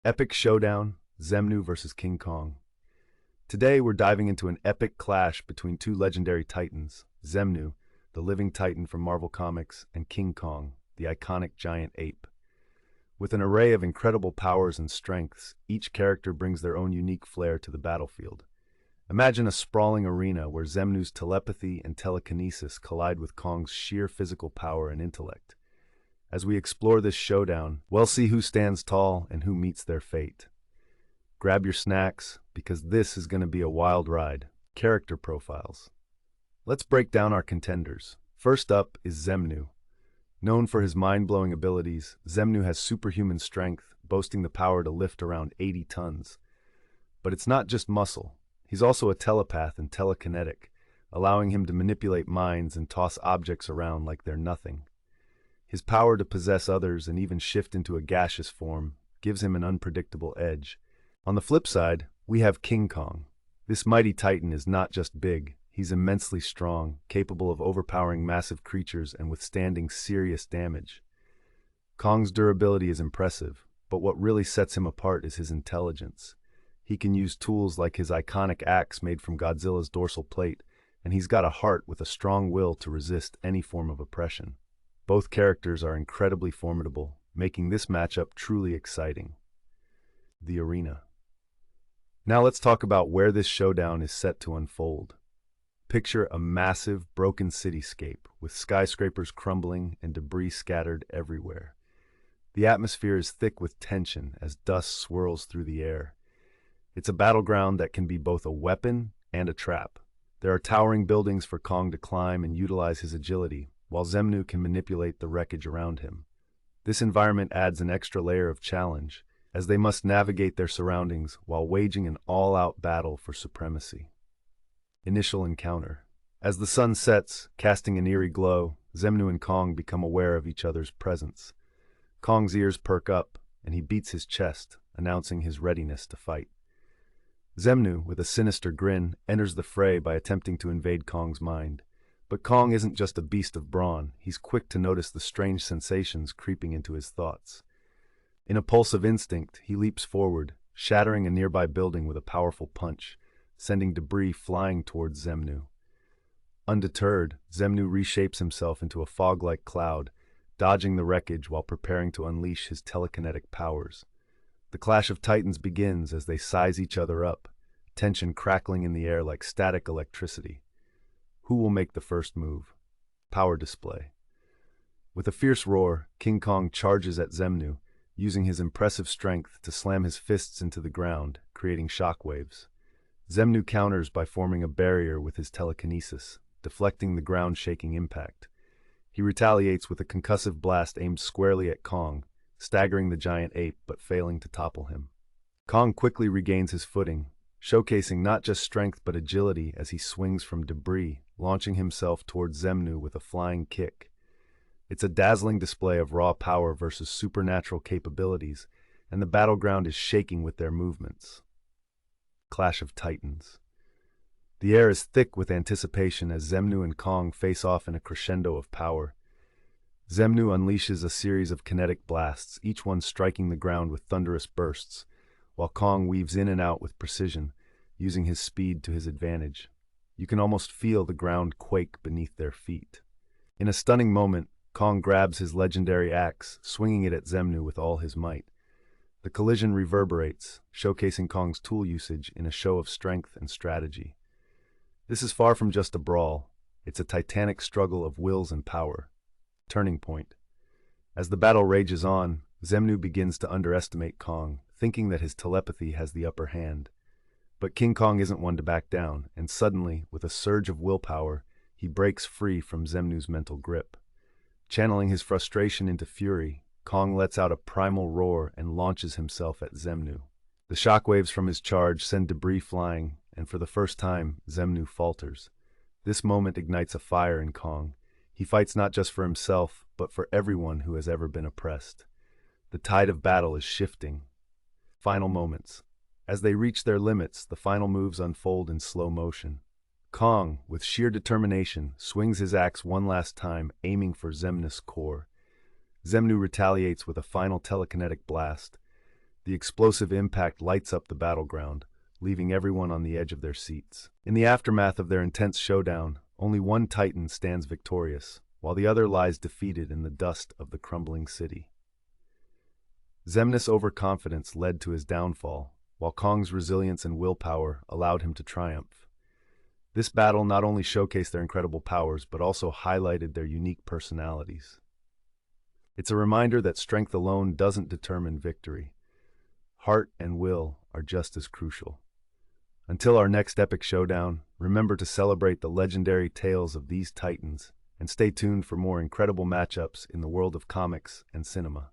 Epic Showdown, Xemnu versus King Kong. Today we're diving into an epic clash between two legendary titans, Xemnu, the living titan from Marvel Comics, and King Kong, the iconic giant ape. With an array of incredible powers and strengths, each character brings their own unique flair to the battlefield. Imagine a sprawling arena where Xemnu's telepathy and telekinesis collide with Kong's sheer physical power and intellect. As we explore this showdown, we'll see who stands tall and who meets their fate. Grab your snacks, because this is going to be a wild ride. Character profiles. Let's break down our contenders. First up is Xemnu. Known for his mind-blowing abilities, Xemnu has superhuman strength, boasting the power to lift around 80 tons. But it's not just muscle. He's also a telepath and telekinetic, allowing him to manipulate minds and toss objects around like they're nothing. His power to possess others and even shift into a gaseous form gives him an unpredictable edge. On the flip side, we have King Kong. This mighty titan is not just big, he's immensely strong, capable of overpowering massive creatures and withstanding serious damage. Kong's durability is impressive, but what really sets him apart is his intelligence. He can use tools like his iconic axe made from Godzilla's dorsal plate, and he's got a heart with a strong will to resist any form of oppression. Both characters are incredibly formidable, making this matchup truly exciting. The arena. Now let's talk about where this showdown is set to unfold. Picture a massive, broken cityscape with skyscrapers crumbling and debris scattered everywhere. The atmosphere is thick with tension as dust swirls through the air. It's a battleground that can be both a weapon and a trap. There are towering buildings for Kong to climb and utilize his agility, while Xemnu can manipulate the wreckage around him. This environment adds an extra layer of challenge, as they must navigate their surroundings while waging an all-out battle for supremacy. Initial encounter. As the sun sets, casting an eerie glow, Xemnu and Kong become aware of each other's presence. Kong's ears perk up, and he beats his chest, announcing his readiness to fight. Xemnu, with a sinister grin, enters the fray by attempting to invade Kong's mind. But Kong isn't just a beast of brawn, he's quick to notice the strange sensations creeping into his thoughts. In a pulse of instinct, he leaps forward, shattering a nearby building with a powerful punch, sending debris flying towards Xemnu. Undeterred, Xemnu reshapes himself into a fog-like cloud, dodging the wreckage while preparing to unleash his telekinetic powers. The clash of titans begins as they size each other up, tension crackling in the air like static electricity. Who will make the first move? Power display. With a fierce roar, King Kong charges at Xemnu, using his impressive strength to slam his fists into the ground, creating shockwaves. Xemnu counters by forming a barrier with his telekinesis, deflecting the ground-shaking impact. He retaliates with a concussive blast aimed squarely at Kong, staggering the giant ape but failing to topple him. Kong quickly regains his footing, showcasing not just strength but agility as he swings from debris, launching himself towards Xemnu with a flying kick. It's a dazzling display of raw power versus supernatural capabilities, and the battleground is shaking with their movements. Clash of Titans. The air is thick with anticipation as Xemnu and Kong face off in a crescendo of power. Xemnu unleashes a series of kinetic blasts, each one striking the ground with thunderous bursts, while Kong weaves in and out with precision, using his speed to his advantage. You can almost feel the ground quake beneath their feet. In a stunning moment, Kong grabs his legendary axe, swinging it at Xemnu with all his might. The collision reverberates, showcasing Kong's tool usage in a show of strength and strategy. This is far from just a brawl. It's a titanic struggle of wills and power. Turning point. As the battle rages on, Xemnu begins to underestimate Kong, thinking that his telepathy has the upper hand. But King Kong isn't one to back down, and suddenly, with a surge of willpower, he breaks free from Xemnu's mental grip. Channeling his frustration into fury, Kong lets out a primal roar and launches himself at Xemnu. The shockwaves from his charge send debris flying, and for the first time, Xemnu falters. This moment ignites a fire in Kong. He fights not just for himself, but for everyone who has ever been oppressed. The tide of battle is shifting. Final moments. As they reach their limits, the final moves unfold in slow motion. Kong, with sheer determination, swings his axe one last time, aiming for Xemnu's core. Xemnu retaliates with a final telekinetic blast. The explosive impact lights up the battleground, leaving everyone on the edge of their seats. In the aftermath of their intense showdown, only one Titan stands victorious, while the other lies defeated in the dust of the crumbling city. Xemnu's overconfidence led to his downfall, while Kong's resilience and willpower allowed him to triumph. This battle not only showcased their incredible powers, but also highlighted their unique personalities. It's a reminder that strength alone doesn't determine victory. Heart and will are just as crucial. Until our next epic showdown, remember to celebrate the legendary tales of these titans and stay tuned for more incredible matchups in the world of comics and cinema.